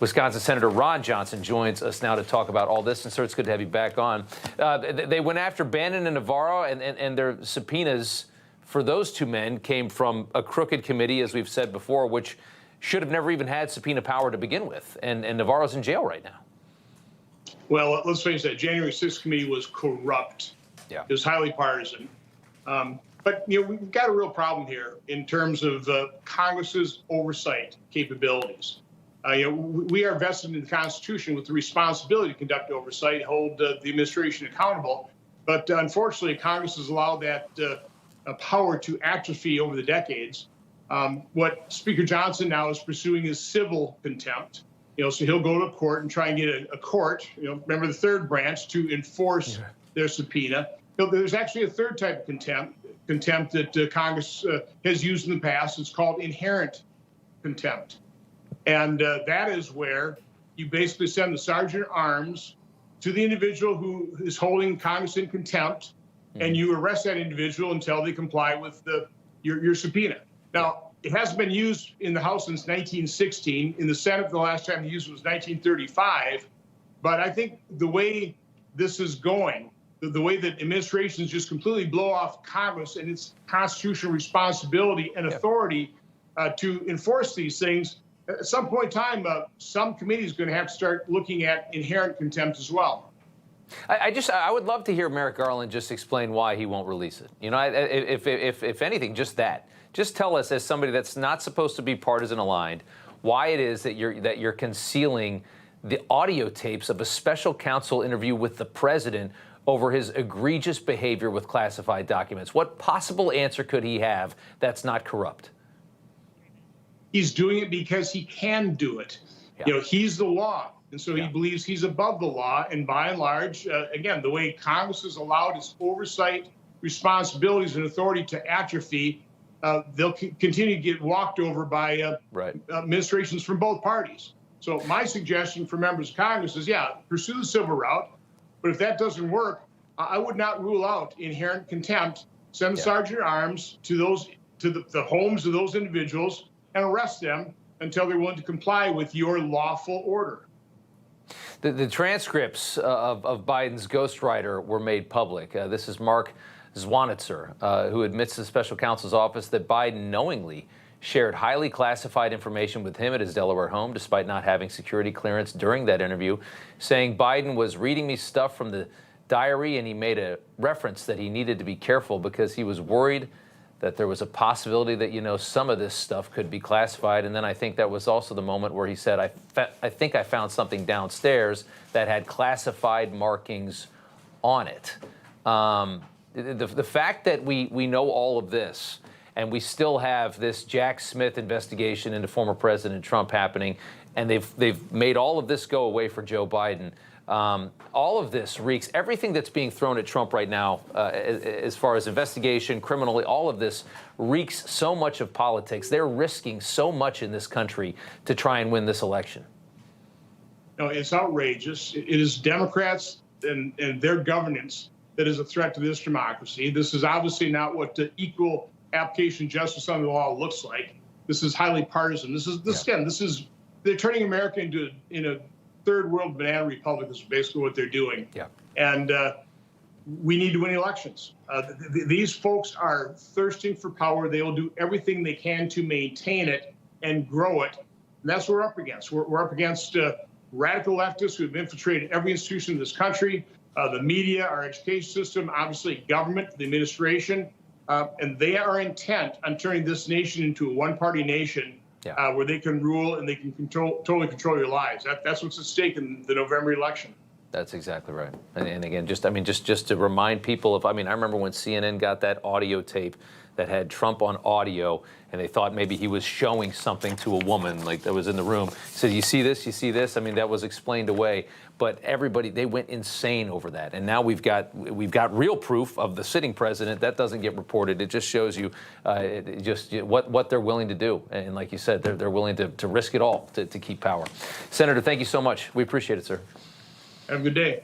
Wisconsin Senator Ron Johnson joins us now to talk about all this. And sir, it's good to have you back on. They went after Bannon and Navarro, and their subpoenas for those two men came from a crooked committee, as we've said before, which should have never even had subpoena power to begin with. And Navarro's in jail right now. Well, let's face it, January 6th committee was corrupt. Yeah. It was highly partisan. But, we've got a real problem here in terms of Congress's oversight capabilities. We are vested in the Constitution with the responsibility to conduct oversight, hold the administration accountable. But unfortunately, Congress has allowed that power to atrophy over the decades. What Speaker Johnson now is pursuing is civil contempt. So he'll go to court and try and get a court, remember the third branch, to enforce their subpoena. There's actually a third type of contempt that Congress has used in the past. It's called inherent contempt. And that is where you basically send the sergeant at arms to the individual who is holding Congress in contempt, and you arrest that individual until they comply with your subpoena. Now, it hasn't been used in the House since 1916. In the Senate, the last time they used it was 1935. But I think the way this is going, the way that administrations just completely blow off Congress and its constitutional responsibility and authority to enforce these things, at some point in time, some committee is going to have to start looking at inherent contempt as well. I would love to hear Merrick Garland just explain why he won't release it. If anything, just that. Just tell us, as somebody that's not supposed to be partisan aligned, why it is that you're concealing the audio tapes of a special counsel interview with the president over his egregious behavior with classified documents. What possible answer could he have that's not corrupt? He's doing it because he can do it. Yeah. He's the law. And so he believes he's above the law. And by and large, again, the way Congress has allowed its oversight, responsibilities, and authority to atrophy, they'll continue to get walked over by administrations from both parties. So my suggestion for members of Congress is, pursue the civil route. But if that doesn't work, I would not rule out inherent contempt. Send the sergeant at arms to the homes of those individuals and arrest them until they're willing to comply with your lawful order. The transcripts of Biden's ghostwriter were made public. This is Mark Zwanitzer, who admits to the special counsel's office that Biden knowingly shared highly classified information with him at his Delaware home, despite not having security clearance during that interview, saying Biden was reading me stuff from the diary, and he made a reference that he needed to be careful because he was worried that there was a possibility that, some of this stuff could be classified. And then I think that was also the moment where he said, I think I found something downstairs that had classified markings on it. The fact that we know all of this, and we still have this Jack Smith investigation into former President Trump happening, and they've made all of this go away for Joe Biden. All of this reeks, everything that's being thrown at Trump right now, as far as investigation, criminally, all of this reeks so much of politics. They're risking so much in this country to try and win this election. No, it's outrageous. It is Democrats and their governance that is a threat to this democracy. This is obviously not what the equal application of justice under the law looks like. This is highly partisan. They're turning America into a third world banana republic is basically what they're doing. Yeah. And we need to win elections. These folks are thirsting for power. They will do everything they can to maintain it and grow it. And that's what we're up against. We're up against radical leftists who have infiltrated every institution in this country, the media, our education system, obviously government, the administration. And they are intent on turning this nation into a one-party nation where they can rule and they can totally control your lives. That's what's at stake in the November election. That's exactly right. And again, just to remind people I remember when CNN got that audio tape that had Trump on audio, and they thought maybe he was showing something to a woman like that was in the room. He said, you see this? You see this? That was explained away. But everybody, they went insane over that. And now we've got real proof of the sitting president. That doesn't get reported. It just shows you what they're willing to do. And like you said, they're willing to risk it all to keep power. Senator, thank you so much. We appreciate it, sir. Have a good day.